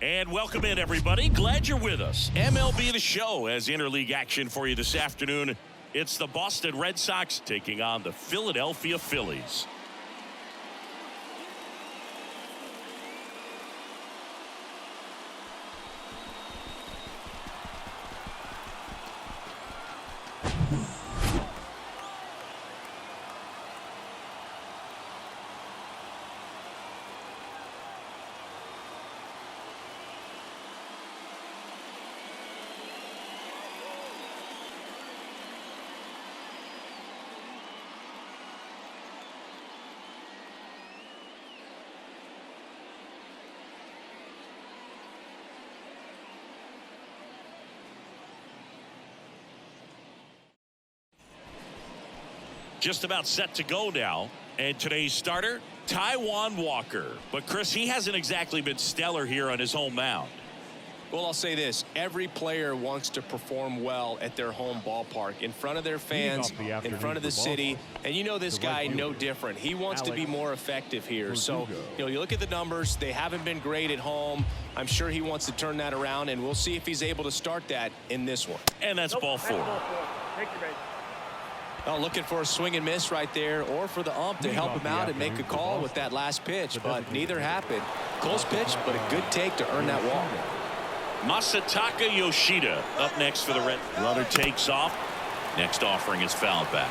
And welcome in, everybody. Glad you're with us. MLB The Show has interleague action for you this afternoon. It's the Boston Red Sox taking on the Philadelphia Phillies. Just about set to go now. And today's starter, Taijuan Walker. But, Chris, he hasn't exactly been stellar here on his home mound. Well, I'll say this. Every player wants to perform well at their home ballpark, in front of their fans, in front of the city. And you know this guy no different. He wants to be more effective here. So, you look at the numbers. They haven't been great at home. I'm sure he wants to turn that around, and we'll see if he's able to start that in this one. And that's ball four. Take your base. Oh, looking for a swing and miss right there, or for the ump to help him out and make a call with that last pitch, but neither happened. Close pitch, but a good take to earn that walk. Masataka Yoshida up next for the Red. Runner takes off. Next offering is fouled back.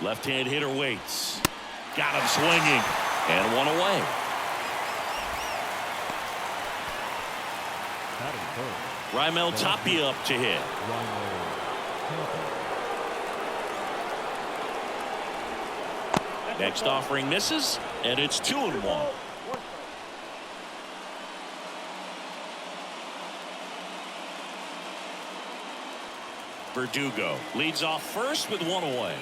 Left-hand hitter waits. Got him swinging. And one away. Raimel Tapia up to hit. Next offering misses, and it's 2-1. Verdugo leads off first with one away.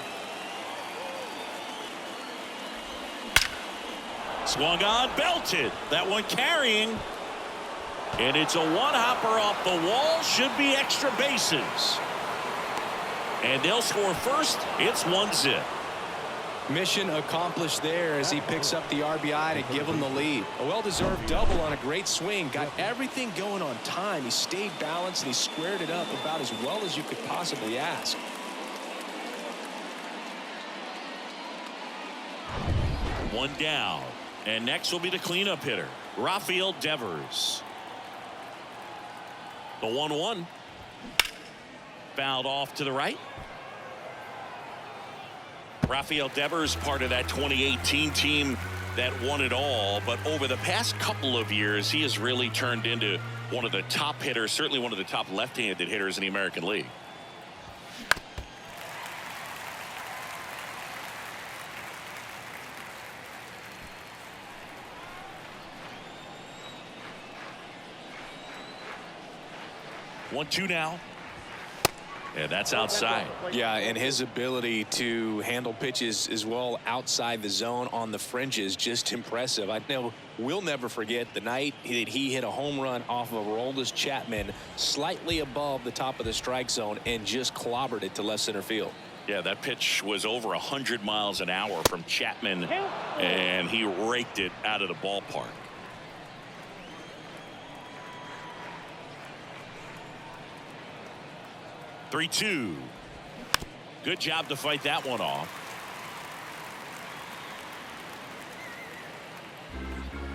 Swung on, belted. That one carrying. And it's a one-hopper off the wall. Should be extra bases. And they'll score first. It's 1-0. Mission accomplished there as he picks up the RBI to give him the lead. A well-deserved double on a great swing. Got everything going on time. He stayed balanced and he squared it up about as well as you could possibly ask. One down. And next will be the cleanup hitter, Rafael Devers. The 1-1. Fouled off to the right. Rafael Devers, part of that 2018 team that won it all. But over the past couple of years, he has really turned into one of the top hitters, certainly one of the top left-handed hitters in the American League. One, two now. And that's outside. Yeah, and his ability to handle pitches as well outside the zone on the fringes, just impressive. I know we'll never forget the night that he hit a home run off of Aroldis Chapman slightly above the top of the strike zone and just clobbered it to left center field. Yeah, that pitch was over 100 miles an hour from Chapman, and he raked it out of the ballpark. Three-two. Good job to fight that one off.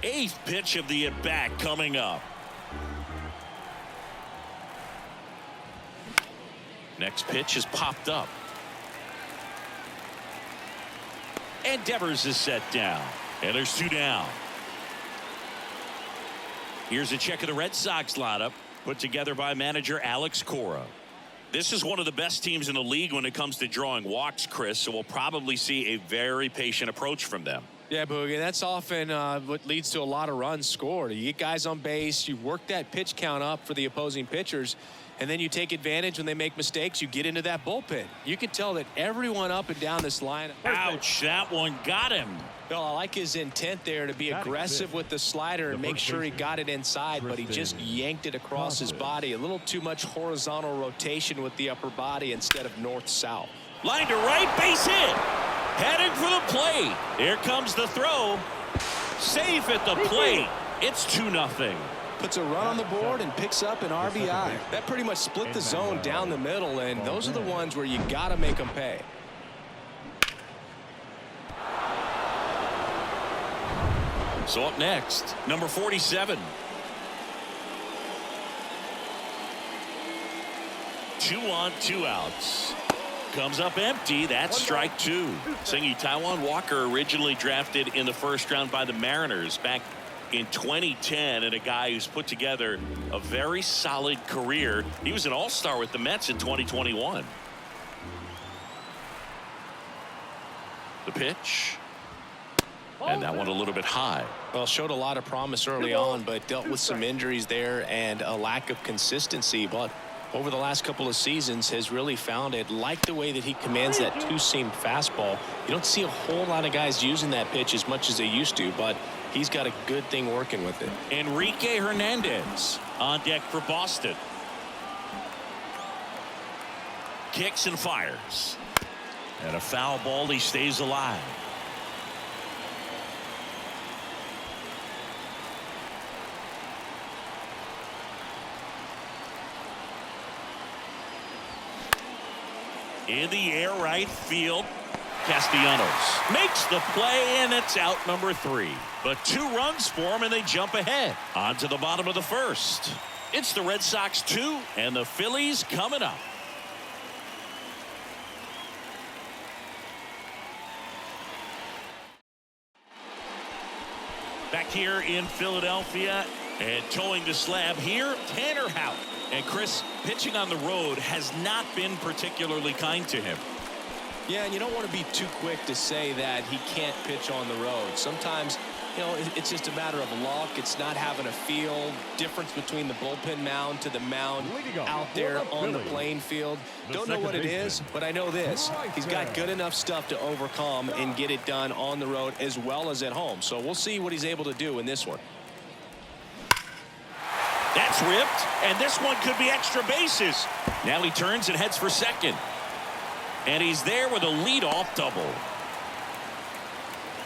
Eighth pitch of the at-bat coming up. Next pitch is popped up. And Devers is set down. And there's two down. Here's a check of the Red Sox lineup put together by manager Alex Cora. This is one of the best teams in the league when it comes to drawing walks, Chris, so we'll probably see a very patient approach from them. Yeah, Boogie, that's often what leads to a lot of runs scored. You get guys on base, you work that pitch count up for the opposing pitchers, And then you take advantage when they make mistakes. You get into that bullpen. You can tell that everyone up and down this line. Ouch, that one got him. Well, I like his intent there to be aggressive with the slider and make sure he got it inside, but he just yanked it across his body. A little too much horizontal rotation with the upper body instead of north-south. Line to right, base hit. Heading for the plate. Here comes the throw. Safe at the plate. It's 2-0. Puts a run on the board and picks up an RBI. That pretty much split the zone down the middle, and those are the ones where you got to make them pay. So up next, number 47. 2 on, 2 outs. Comes up empty. That's strike 2. Singy, Taijuan Walker originally drafted in the first round by the Mariners back in 2010, and a guy who's put together a very solid career. He was an all-star with the Mets in 2021. The pitch. And that one a little bit high. Well, showed a lot of promise early on, but dealt with some injuries there and a lack of consistency. But over the last couple of seasons has really found it. Like the way that he commands that two-seam fastball. You don't see a whole lot of guys using that pitch as much as they used to, but he's got a good thing working with it. Enrique Hernandez on deck for Boston. Kicks and fires. And a foul ball. He stays alive. In the air, right field. Castellanos makes the play, and it's out number 3. But 2 runs for him, and they jump ahead. On to the bottom of the first. It's the Red Sox 2, and the Phillies coming up. Back here in Philadelphia, and towing the slab here, Tanner Houck. And Chris, pitching on the road has not been particularly kind to him. Yeah, and you don't want to be too quick to say that he can't pitch on the road. Sometimes, you know, it's just a matter of luck. It's not having a feel. Difference between the bullpen mound to the mound out there on the playing field. Don't know what it is, but I know this. He's got good enough stuff to overcome and get it done on the road as well as at home. So we'll see what he's able to do in this one. That's ripped, and this one could be extra bases. Now he turns and heads for second. And he's there with a leadoff double.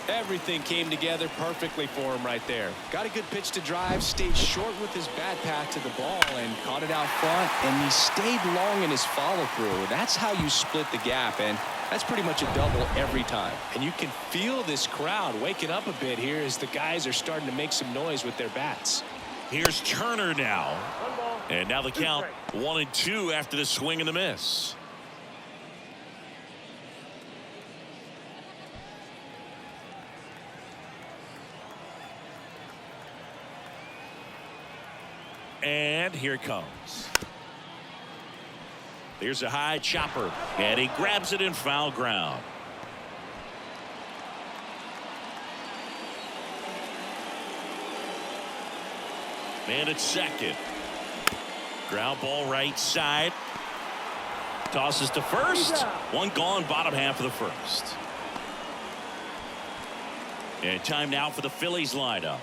Everything came together perfectly for him right there. Got a good pitch to drive, stayed short with his bat path to the ball, and caught it out front, and he stayed long in his follow-through. That's how you split the gap, and that's pretty much a double every time. And you can feel this crowd waking up a bit here as the guys are starting to make some noise with their bats. Here's Turner now. And now the count 1-2 after the swing and the miss. And here it comes. There's a high chopper, and he grabs it in foul ground. Man at second. Ground ball right side. Tosses to first. One gone, bottom half of the first. And time now for the Phillies lineup.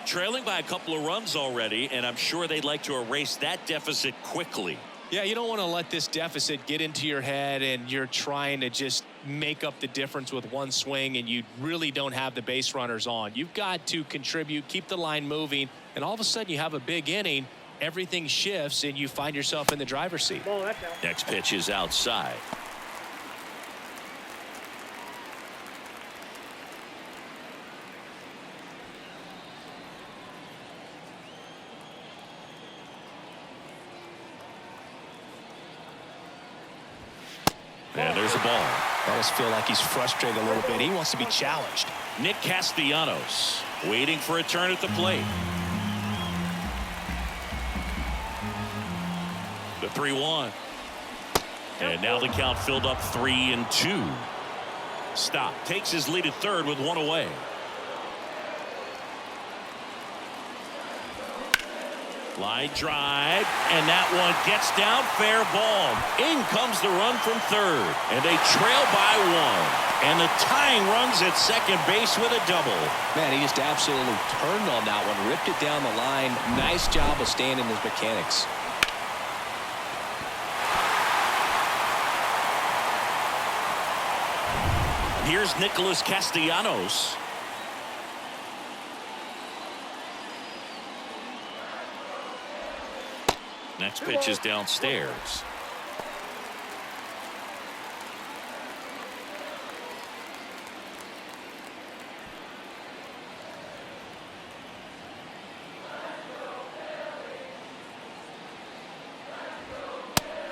Trailing by a couple of runs already, and I'm sure they'd like to erase that deficit quickly. Yeah, you don't want to let this deficit get into your head and you're trying to just make up the difference with one swing and you really don't have the base runners on. You've got to contribute, keep the line moving, and all of a sudden you have a big inning, everything shifts, and you find yourself in the driver's seat. Next pitch is outside. And there's a ball. I almost feel like he's frustrated a little bit. He wants to be challenged. Nick Castellanos waiting for a turn at the plate. The 3-1. And now the count filled up 3-2. Stop. Takes his lead at third with one away. Line drive, and that one gets down, fair ball. In comes the run from third, and they trail by one. And the tying runs at second base with a double. Man, he just absolutely turned on that one, ripped it down the line. Nice job of staying in his mechanics. Here's Nicholas Castellanos. Next pitch is downstairs.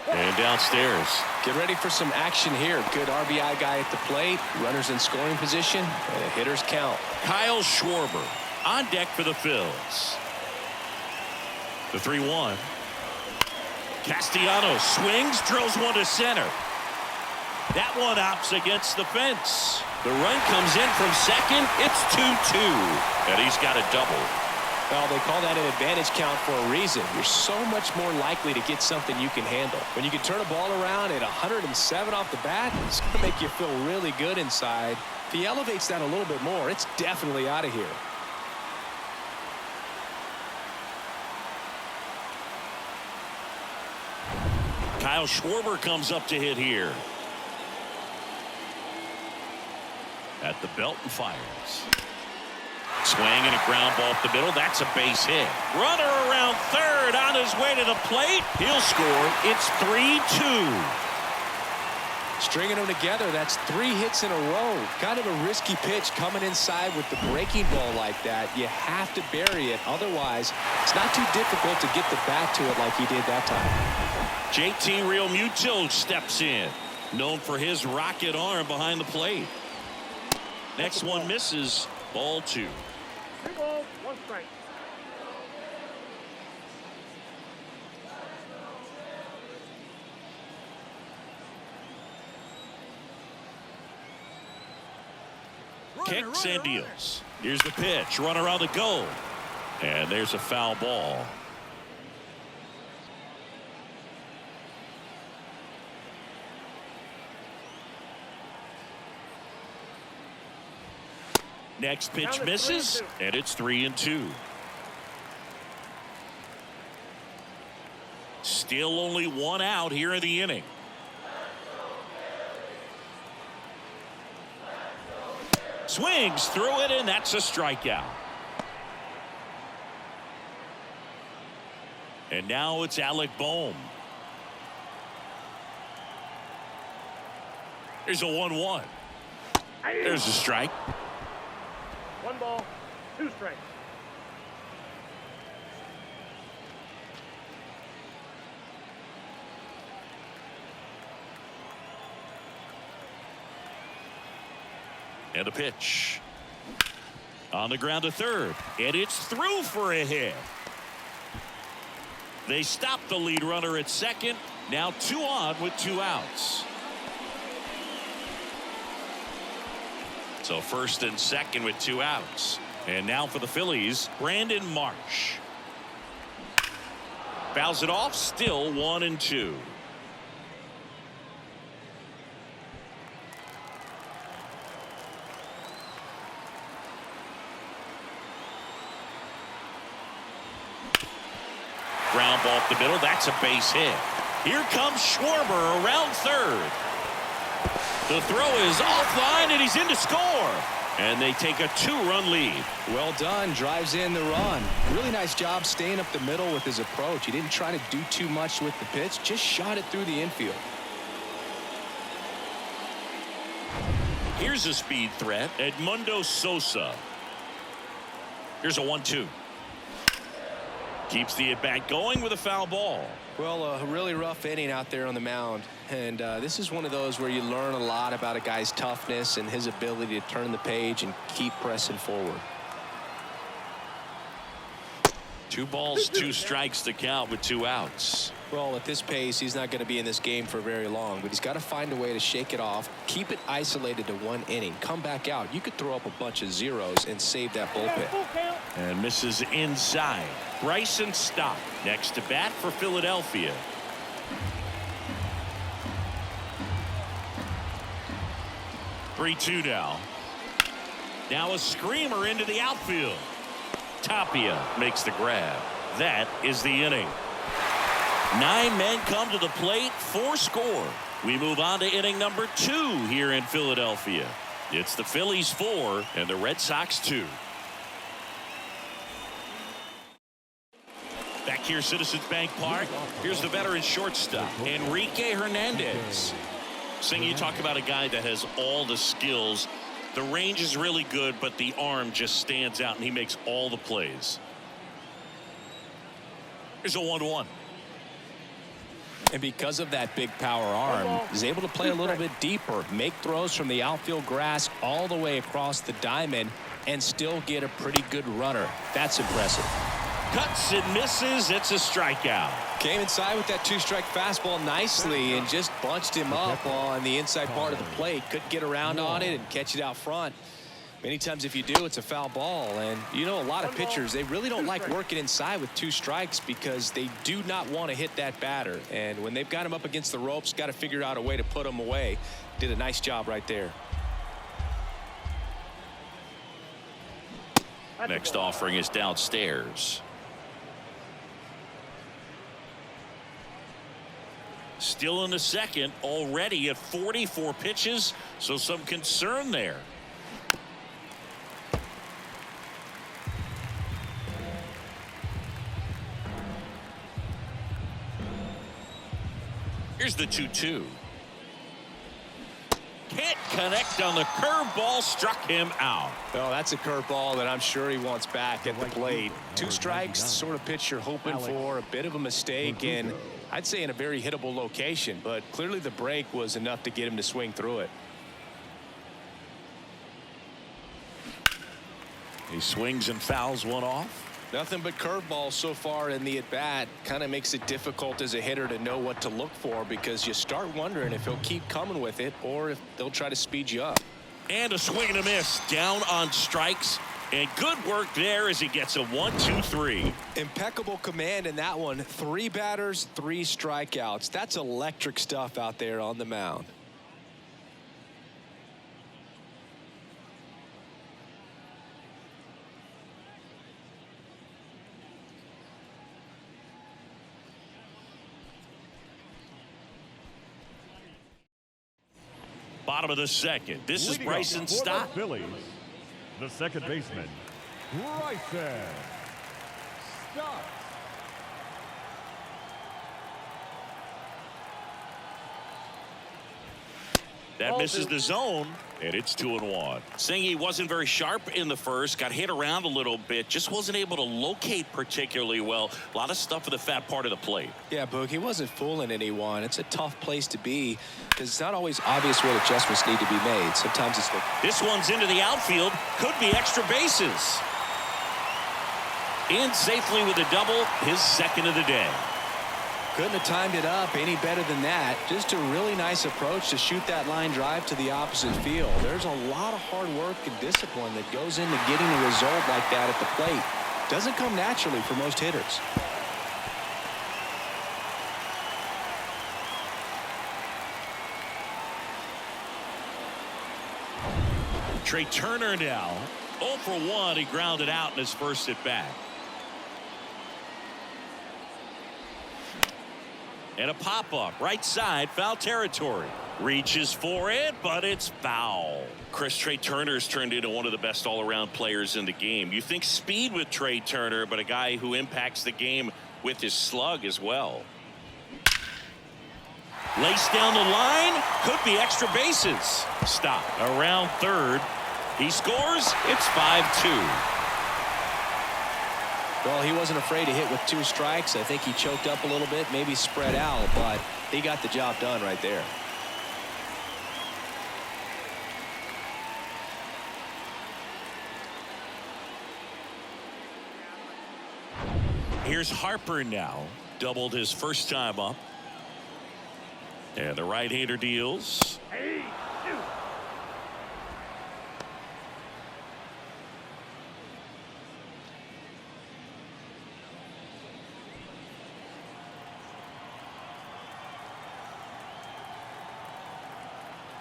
And downstairs. Get ready for some action here. Good RBI guy at the plate. Runners in scoring position. And the hitters count. Kyle Schwarber on deck for the Phillies. The 3-1. Castellanos swings, drills one to center. That one opts against the fence. The run comes in from second. It's 2-2. And he's got a double. Well, they call that an advantage count for a reason. You're so much more likely to get something you can handle. When you can turn a ball around at 107 off the bat, it's going to make you feel really good inside. If he elevates that a little bit more, it's definitely out of here. Kyle Schwarber comes up to hit here. At the belt and fires. Swing and a ground ball up the middle. That's a base hit. Runner around third on his way to the plate. He'll score. It's 3-2. Stringing them together, that's 3 hits in a row. Kind of a risky pitch coming inside with the breaking ball like that. You have to bury it. Otherwise, it's not too difficult to get the bat to it like he did that time. JT Realmuto steps in. Known for his rocket arm behind the plate. Next one misses. Ball 2. 3 balls, 1 strike. Kicks and deals. Here's the pitch. Run around the goal. And there's a foul ball. Next pitch misses, and it's 3-2. Still only 1 out here in the inning. Swings through it, and that's a strikeout. And now it's Alec Bohm. There's a 1-1. There's a strike. 1 ball, 2 strikes. And a pitch. On the ground to third. And it's through for a hit. They stop the lead runner at second. Now 2 on with 2 outs. So first and second with 2 outs. And now for the Phillies, Brandon Marsh. Fouls it off, still 1-2. Ground ball up the middle. That's a base hit. Here comes Schwarber around third. The throw is offline, and he's in to score. And they take a 2-run lead. Well done. Drives in the run. Really nice job staying up the middle with his approach. He didn't try to do too much with the pitch. Just shot it through the infield. Here's a speed threat. Edmundo Sosa. Here's a 1-2. Keeps the at-bat going with a foul ball. Well, a really rough inning out there on the mound. And this is one of those where you learn a lot about a guy's toughness and his ability to turn the page and keep pressing forward. 2 balls, 2 strikes to count with 2 outs. Well, at this pace, he's not going to be in this game for very long, but he's got to find a way to shake it off, keep it isolated to one inning, come back out. You could throw up a bunch of zeros and save that bullpen. And misses inside. Bryson Stott next to bat for Philadelphia. Three-two now. Now a screamer into the outfield. Tapia makes the grab. That is the inning. 9 men come to the plate, 4 score. We move on to inning number 2 here in Philadelphia. It's the Phillies 4 and the Red Sox 2. Back here, Citizens Bank Park. Here's the veteran shortstop, Enrique Hernandez. Sing, you talk about a guy that has all the skills. The range is really good, but the arm just stands out, and he makes all the plays. Here's a 1-1. And because of that big power arm, he's able to play a little bit deeper, make throws from the outfield grass all the way across the diamond, and still get a pretty good runner. That's impressive. Cuts and misses. It's a strikeout. Came inside with that 2-strike fastball nicely and just bunched him up on the inside part of the plate. Couldn't get around on it and catch it out front. Many times if you do, it's a foul ball. And you know, a lot of pitchers, they really don't like working inside with 2 strikes because they do not want to hit that batter. And when they've got him up against the ropes, got to figure out a way to put him away. Did a nice job right there. Next offering is downstairs. Still in the second, already at 44 pitches, so some concern there. Here's the 2-2. Can't connect on the curveball, struck him out. Well, that's a curveball that I'm sure he wants back at the plate. 2 strikes, sort of pitch you're hoping for, a bit of a mistake, and I'd say in a very hittable location, but clearly the break was enough to get him to swing through it. He swings and fouls one off. Nothing but curveballs so far in the at-bat. Kind of makes it difficult as a hitter to know what to look for because you start wondering if he'll keep coming with it or if they'll try to speed you up. And a swing and a miss. Down on strikes. And good work there as he gets a 1-2-3. Impeccable command in that one. 3 batters, 3 strikeouts. That's electric stuff out there on the mound. Bottom of the second. This is Bryson Stott. Phillies, the second baseman, Bryson Stott. That misses the zone, and it's 2-1. Singy wasn't very sharp in the first, got hit around a little bit, just wasn't able to locate particularly well. A lot of stuff for the fat part of the plate. Yeah, Boog, he wasn't fooling anyone. It's a tough place to be because it's not always obvious what adjustments need to be made. Sometimes it's like this one's into the outfield, could be extra bases. In safely with a double, his second of the day. couldn't have timed it up any better than that. Just a really nice approach to shoot that line drive to the opposite field. There's a lot of hard work and discipline that goes into getting a result like that at the plate. Doesn't come naturally for most hitters. Trey Turner now 0 for 1. He grounded out in his first at bat. And a pop-up right side, foul territory. Reaches for it, but it's foul. Chris, Trey Turner's turned into one of the best all-around players in the game. You think speed with Trey Turner, but a guy who impacts the game with his slug as well. Laced down the line, could be extra bases. Stop around third. He scores. It's 5-2. Well, he wasn't afraid to hit with 2 strikes. I think he choked up a little bit, maybe spread out, but he got the job done right there. Here's Harper now. doubled his first time up. And the right-hander deals. Hey, shoot.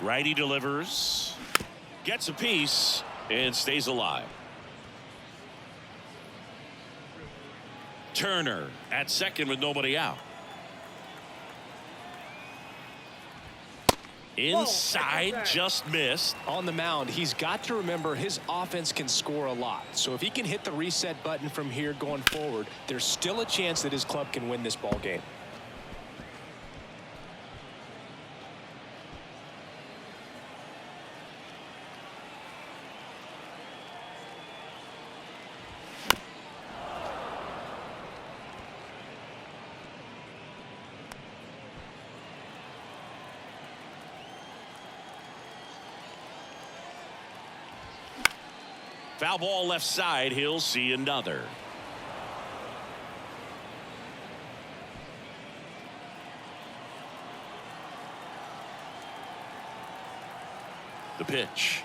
Righty delivers. Gets a piece and stays alive. Turner at second with nobody out. Inside, just missed. On the mound, he's got to remember his offense can score a lot. So if he can hit the reset button from here going forward, there's still a chance that his club can win this ball game. Foul ball left side. He'll see another. The pitch.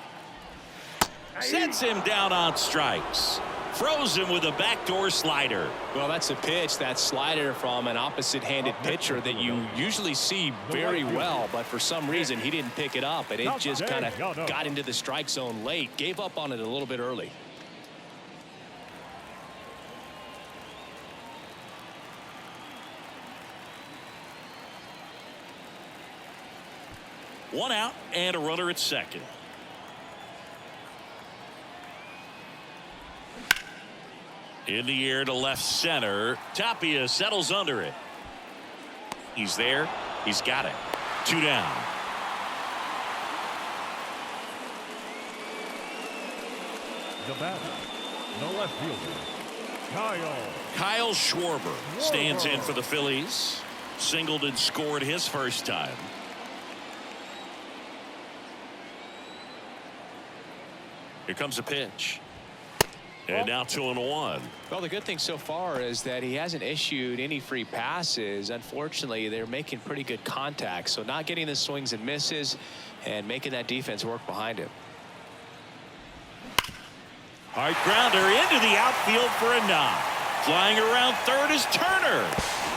Sets him down on strikes. Throws him with a backdoor slider. Well, that's a pitch, that slider from an opposite-handed pitcher that you usually see very well, but for some reason he didn't pick it up, and it just kind of got into the strike zone late. Gave up on it a little bit early. One out and a runner at second. In the air to left center. Tapia settles under it. He's there. He's got it. 2 down. The batter, the left fielder, Kyle Schwarber stands in for the Phillies. Singled and scored his first time. Here comes a pitch. And now 2-1. Well, the good thing so far is that he hasn't issued any free passes. Unfortunately, they're making pretty good contact, so not getting the swings and misses and making that defense work behind him. Hard grounder into the outfield for a knock. Flying around third is Turner.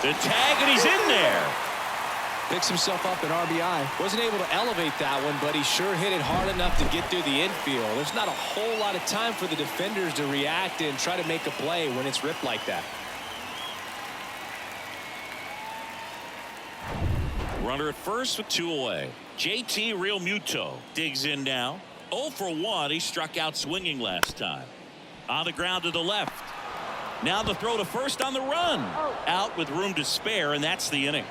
The tag, and he's in there. Picks himself up an RBI. Wasn't able to elevate that one, but he sure hit it hard enough to get through the infield. There's not a whole lot of time for the defenders to react and try to make a play when it's ripped like that. Runner at first with 2 away. JT Realmuto digs in now. 0 for 1. He struck out swinging last time. On the ground to the left. Now the throw to first on the run. Out with room to spare, and that's the inning.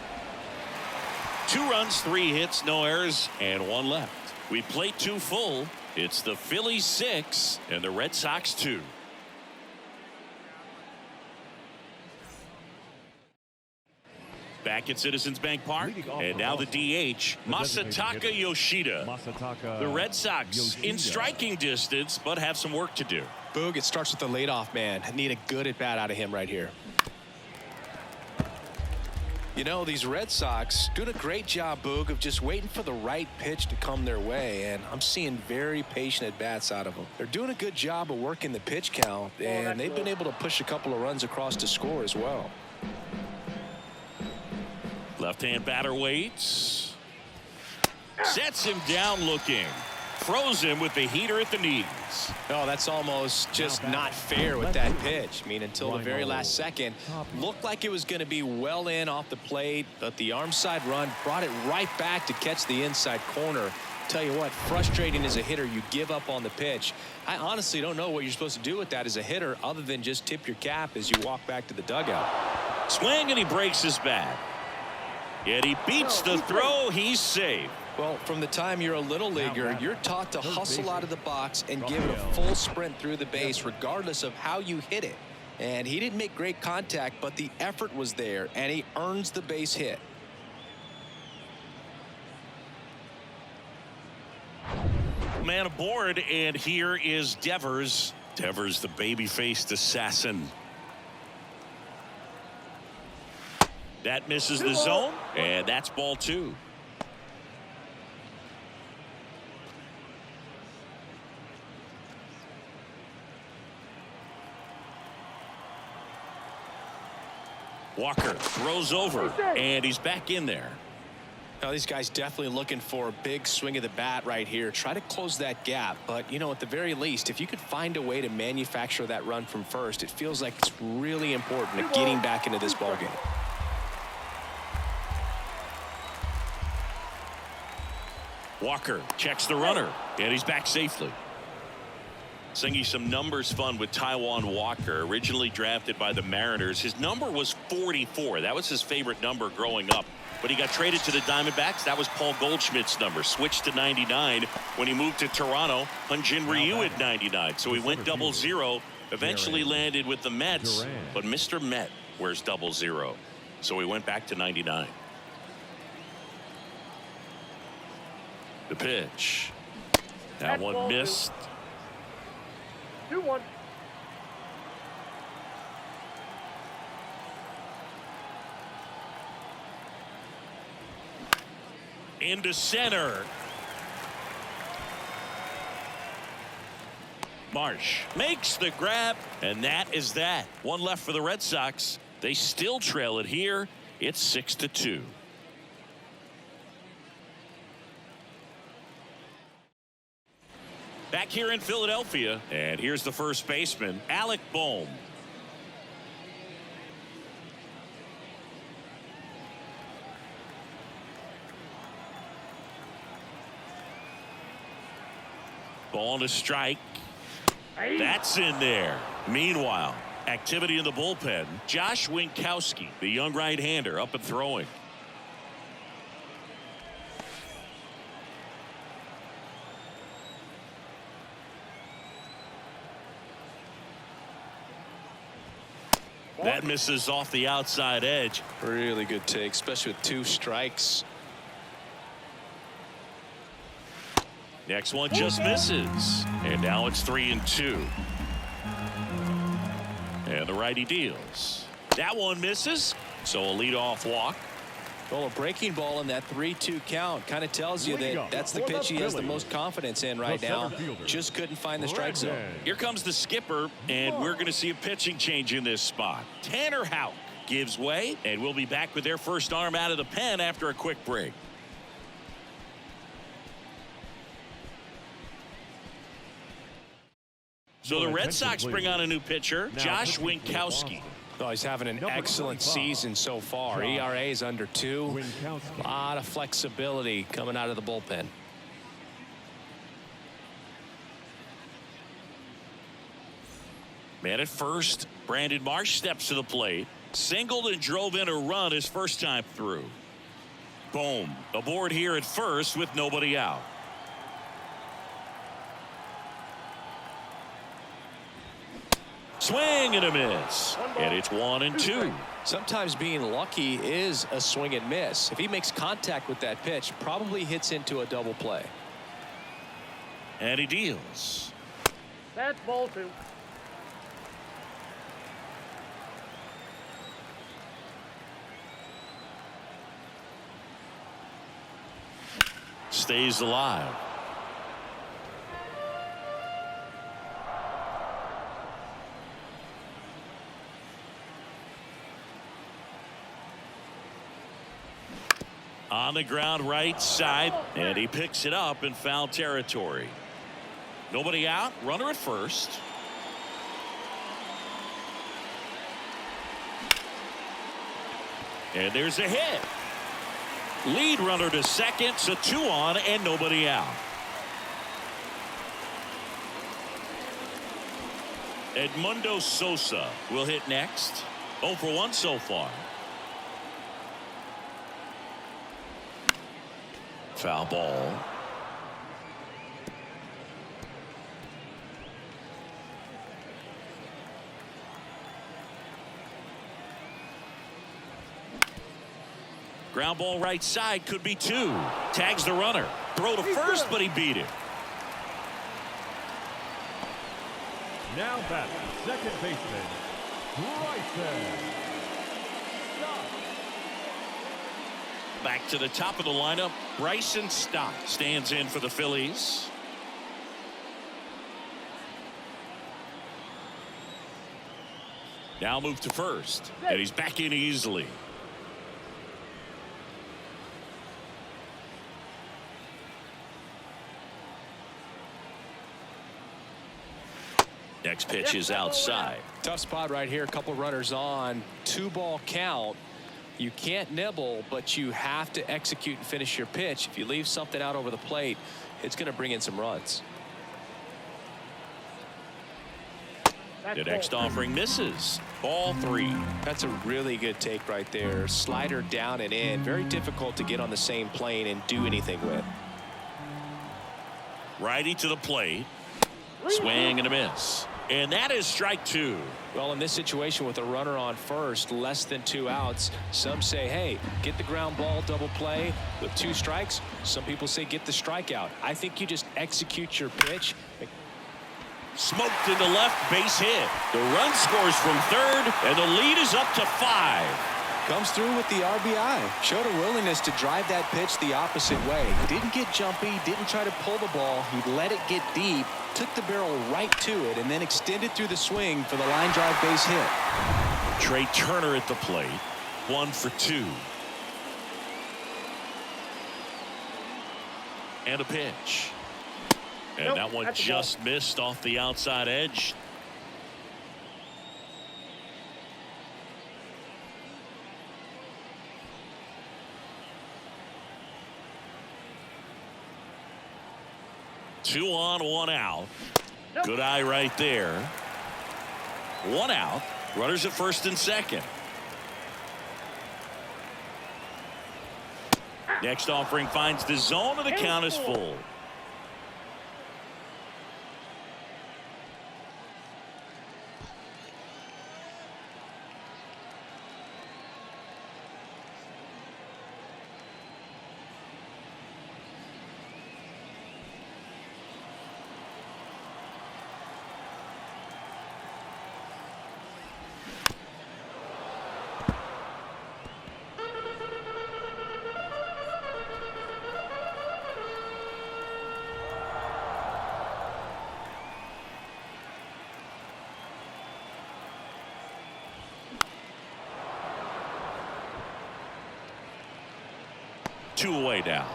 2 runs, 3 hits, no errors, and 1 left. We play 2 full. It's the Phillies 6 and the Red Sox 2. Back at Citizens Bank Park, and now the DH, Masataka Yoshida. The Red Sox in striking distance, but have some work to do. Boog, it starts with the leadoff man. Need a good at bat out of him right here. You know, these Red Sox doing a great job, Boog, of just waiting for the right pitch to come their way, and I'm seeing very patient at bats out of them. They're doing a good job of working the pitch count, and they've been able to push a couple of runs across to score as well. Left-hand batter waits. Sets him down looking. Throws him with the heater at the knees. Oh, that's almost just not fair with that pitch. I mean, until the very last second, looked like it was going to be well in off the plate, but the arm side run brought it right back to catch the inside corner. Tell you what, frustrating as a hitter, you give up on the pitch. I honestly don't know what you're supposed to do with that as a hitter other than just tip your cap as you walk back to the dugout. Swing, and he breaks his bat. Yet he beats the throw. He's safe. Well, from the time you're a little leaguer, you're taught to hustle out of the box and give it a full sprint through the base regardless of how you hit it. And he didn't make great contact, but the effort was there, and he earns the base hit. Man aboard, and here is Devers. Devers, the baby-faced assassin. That misses the zone, and that's ball 2. Walker throws over, and he's back in there. Now, these guys definitely looking for a big swing of the bat right here. Try to close that gap. But, you know, at the very least, if you could find a way to manufacture that run from first, it feels like it's really important to getting back into this ballgame. Walker checks the runner, and he's back safely. Singing some numbers fun with Taijuan Walker, originally drafted by the Mariners. His number was 44. That was his favorite number growing up. But he got traded to the Diamondbacks. That was Paul Goldschmidt's number. Switched to 99 when he moved to Toronto. Hyun-Jin Ryu at 99. So he went 00. Eventually landed with the Mets. But Mr. Met wears 00. So he went back to 99. The pitch. That one missed. 2-1. Into center. Marsh makes the grab, and that is that. One left for the Red Sox. They still trail it here. It's 6-2. Back here in Philadelphia, and here's the first baseman, Alec Bohm. Ball to strike. That's in there. Meanwhile, activity in the bullpen. Josh Winkowski, the young right-hander, up and throwing. That misses off the outside edge. Really good take, especially with 2 strikes. Next one just misses. And now it's 3-2. And the righty deals. That one misses. So a leadoff walk. Well, a breaking ball in that 3-2 count kind of tells you that that's the pitch he has the most confidence in right now. Just couldn't find the strike zone. Here comes the skipper, and we're going to see a pitching change in this spot. Tanner Houck gives way, and we'll be back with their first arm out of the pen after a quick break. So the Red Sox bring on a new pitcher, Josh Winkowski. Oh, he's having an excellent season so far. ERA is under 2. A lot of flexibility coming out of the bullpen. Man at first, Brandon Marsh steps to the plate. Singled and drove in a run his first time through. Boom. Aboard here at first with nobody out. Swing and a miss. And it's 1-2. Sometimes being lucky is a swing and miss. If he makes contact with that pitch, probably hits into a double play. And he deals. That's ball 2. Stays alive. On the ground right side, and he picks it up in foul territory. Nobody out, runner at first. And there's a hit. Lead runner to second, so 2 on and nobody out. Edmundo Sosa will hit next. 0 for 1 so far. Foul ball. Ground ball right side, could be 2. Tags the runner. Throw to first, but he beat it. Now back, second baseman, Bryson. Back to the top of the lineup, Bryson Stott stands in for the Phillies. Now move to first, and he's back in easily. Next pitch is outside. Tough spot right here. A couple runners on. 2-ball count. You can't nibble, but you have to execute and finish your pitch. If you leave something out over the plate, it's going to bring in some runs. The next offering misses. Ball 3. That's a really good take right there. Slider down and in. Very difficult to get on the same plane and do anything with. Righty to the plate. Swing and a miss. And that is strike 2. Well, in this situation with a runner on first, less than 2 outs, some say, hey, get the ground ball, double play with 2 strikes. Some people say get the strikeout. I think you just execute your pitch. Smoked into left, base hit. The run scores from third, and the lead is up to 5. Comes through with the RBI. Showed a willingness to drive that pitch the opposite way. Didn't get jumpy, didn't try to pull the ball. He let it get deep, took the barrel right to it, and then extended through the swing for the line drive base hit. Trey Turner at the plate. 1 for 2. And a pitch. And that one just missed off the outside edge. Two on, 1 out. Good eye right there. 1 out. Runners at first and second. Next offering finds the zone, and the count is full. Two away now.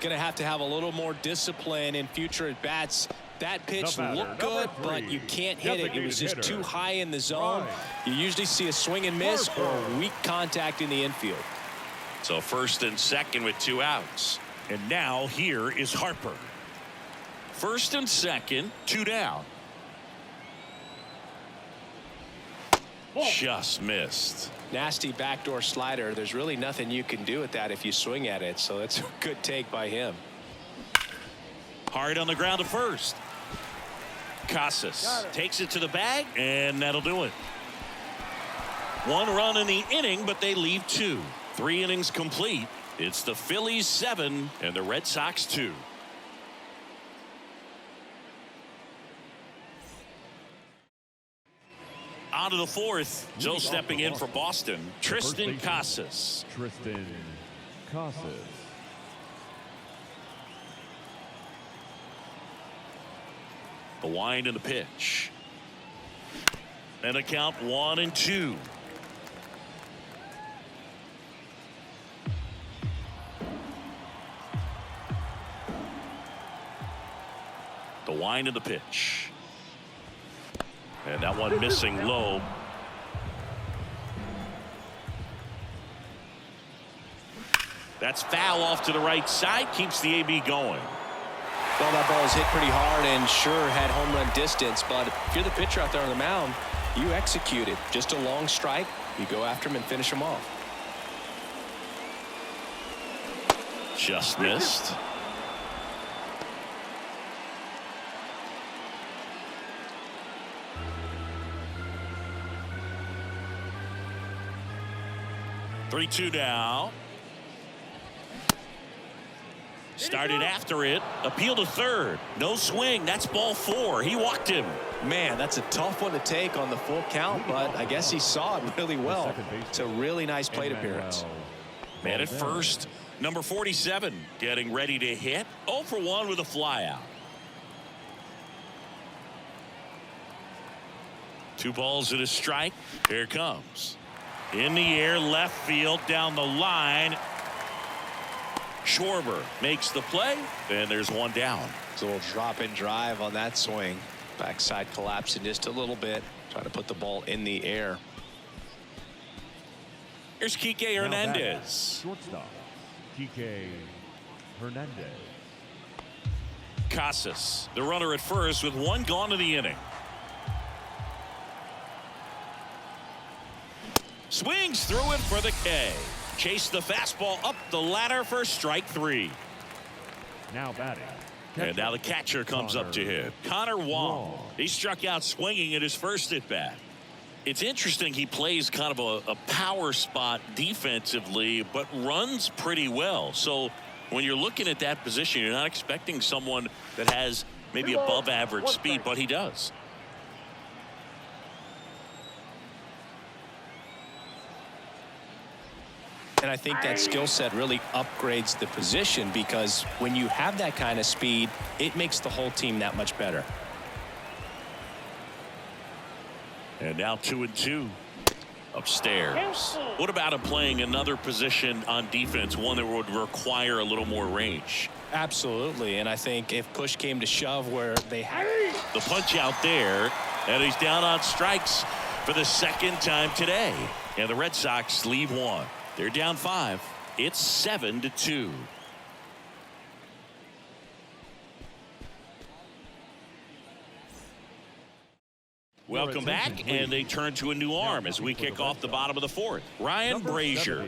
Going to have a little more discipline in future at bats. That pitch looked good, but you can't hit it. It was just too high in the zone. You usually see a swing and miss or weak contact in the infield. So first and second with 2 outs. And now here is Harper. First and second, 2 down. Just missed. Nasty backdoor slider. There's really nothing you can do with that if you swing at it. So that's a good take by him. Hard on the ground to first. Casas takes it to the bag, and that'll do it. 1 run in the inning, but they leave 2. 3 innings complete. It's the Phillies 7 and the Red Sox 2. On to the 4th. Joe stepping in for Boston. Tristan Casas. Tristan Casas. The wind and the pitch. And a count 1-2. The wind and the pitch. And that one missing low. That's foul off to the right side. Keeps the AB going. Well, that ball is hit pretty hard and sure had home run distance. But if you're the pitcher out there on the mound, you execute it. Just a long strike. You go after him and finish him off. Just missed. Three-two now. Started after it. Appeal to third. No swing. That's ball 4. He walked him. Man, that's a tough one to take on the full count, but I guess he saw it really well. It's a really nice plate appearance. Man at first, number 47, getting ready to hit. 0 for 1 with a flyout. 2 balls and a strike. Here it comes. In the air, left field, down the line. Schwarber makes the play, and there's 1 down. It's a little drop and drive on that swing. Backside collapsing just a little bit. Trying to put the ball in the air. Here's Kike Hernandez. Shortstop, Kike Hernandez. Casas, the runner at first with 1 gone in the inning. Swings through it for the K. Chase the fastball up the ladder for strike 3. Now batting. And now the catcher comes up to hit. Connor Wong. He struck out swinging at his first at bat. It's interesting, he plays kind of a power spot defensively, but runs pretty well. So when you're looking at that position, you're not expecting someone that has maybe above average speed, but he does. And I think that skill set really upgrades the position, because when you have that kind of speed, it makes the whole team that much better. And now 2-2 upstairs. What about him playing another position on defense, one that would require a little more range? Absolutely. And I think if push came to shove where they have the punch out there, and he's down on strikes for the 2nd time today. And the Red Sox leave 1. They're down 5. It's 7-2. Welcome back, and they turn to a new arm as we kick off the bottom of the 4th. Ryan Brazier.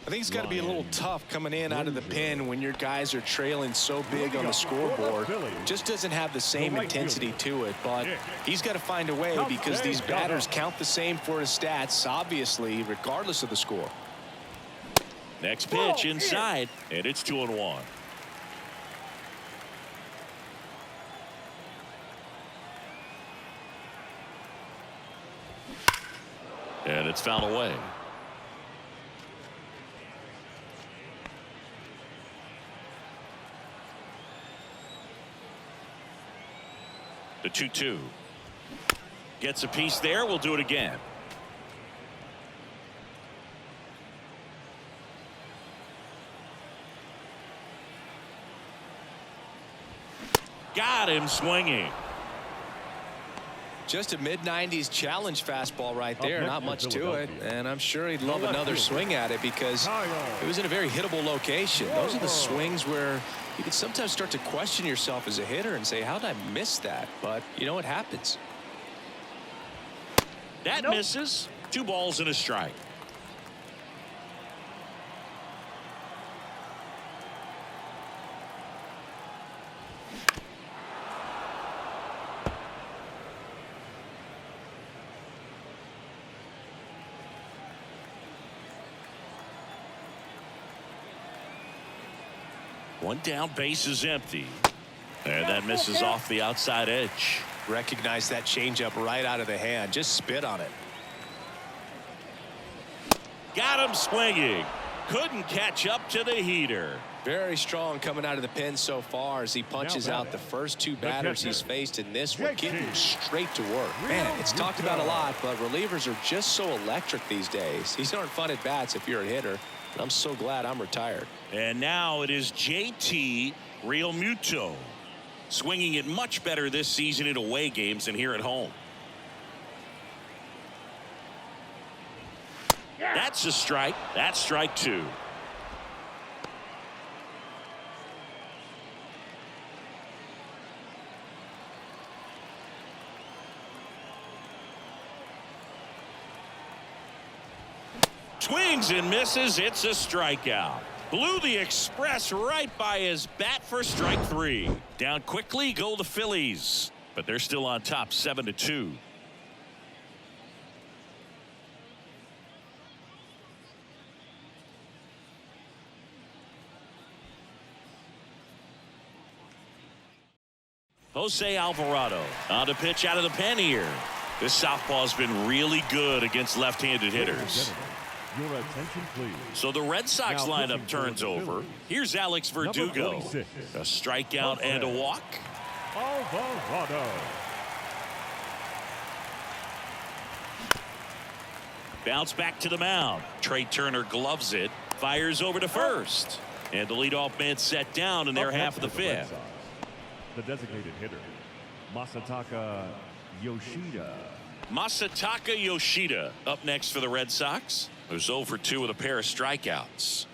I think it's got to be a little tough coming in out of the pen when your guys are trailing so big on the scoreboard. Just doesn't have the same intensity to it, but he's got to find a way, because these batters count the same for his stats, obviously, regardless of the score. Next pitch inside, and it's 2-1. And it's fouled away. The 2-2. Gets a piece there. We'll do it again. Got him swinging. Just a mid-90s challenge fastball right there. Not much to it. And I'm sure he'd love another swing at it, because it was in a very hittable location. Those are the swings where you can sometimes start to question yourself as a hitter and say, how did I miss that? But, you know, it happens. That misses. 2 balls and a strike. One down, base is empty. And that misses off the outside edge. Recognize that changeup right out of the hand. Just spit on it. Got him swinging. Couldn't catch up to the heater. Very strong coming out of the pen so far as he punches out the first 2 batters he's faced in this one, getting straight to work. Man, it's talked about a lot, but relievers are just so electric these days. These aren't fun at bats if you're a hitter. And I'm so glad I'm retired. And now it is JT Realmuto, swinging it much better this season in away games than here at home. That's a strike. That's strike 2. Swings and misses. It's a strikeout. Blew the express right by his bat for strike 3. Down quickly go the Phillies, but they're still on top 7-2. Jose Alvarado on the pitch out of the pen here. This southpaw's been really good against left-handed hitters. Your attention, please. So the Red Sox Now lineup pitching for turns the over. Phillies. Here's Alex Number Verdugo. 46. A strikeout and a walk. Alvarado. Bounce back to the mound. Trey Turner gloves it. Fires over to first. And the leadoff man set down in their Up half of next the for Red fifth. Sox, the designated hitter, Masataka Yoshida. Masataka Yoshida up next for the Red Sox, who's 0 for 2 with a pair of strikeouts.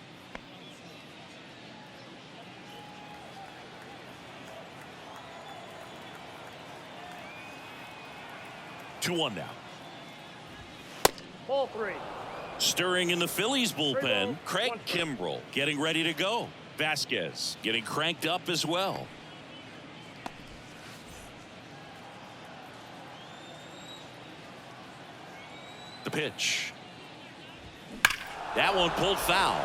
Two one now. Ball 3. Stirring in the Phillies bullpen, balls, Craig 1 strike. Kimbrell getting ready to go. Vasquez getting cranked up as well. The pitch. That one pulled foul.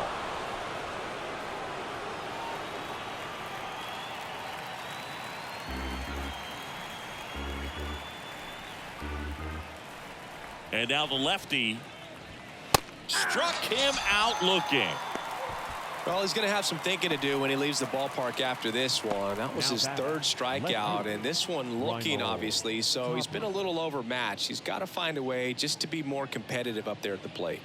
And now the lefty struck him out looking. Well, he's going to have some thinking to do when he leaves the ballpark after this one. That was Now his batter, third strikeout, lefty, and this one looking Ryan obviously, so he's been a little overmatched. He's got to find a way just to be more competitive up there at the plate.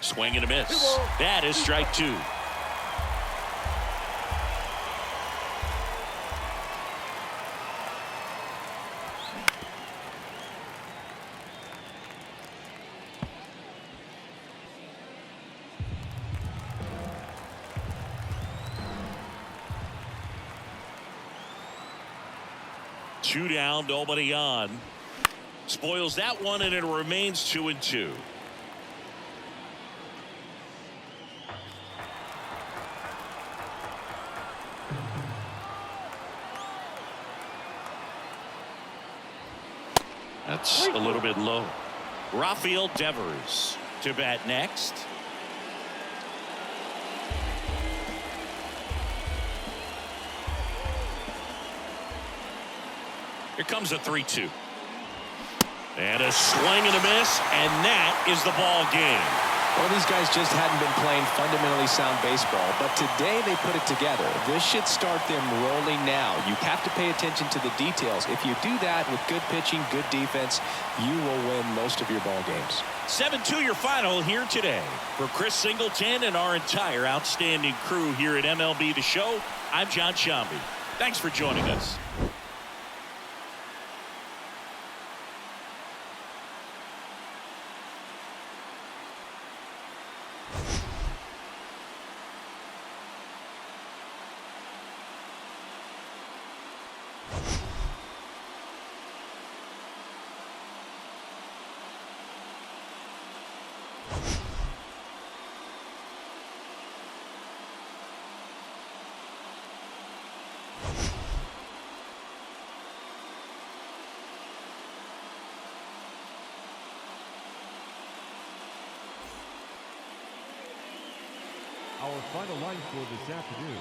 Swing and a miss. That is strike 2. Two down, nobody on. Spoils that one, and it remains 2-2. That's a little bit low. Rafael Devers to bat next. Here comes a 3-2. And a swing and a miss, and that is the ball game. Well, these guys just hadn't been playing fundamentally sound baseball, but today they put it together. This should start them rolling now. You have to pay attention to the details. If you do that with good pitching, good defense, you will win most of your ball games. 7-2 your final here today. For Chris Singleton and our entire outstanding crew here at MLB The Show, I'm John Shambi. Thanks for joining us. Our final line for this afternoon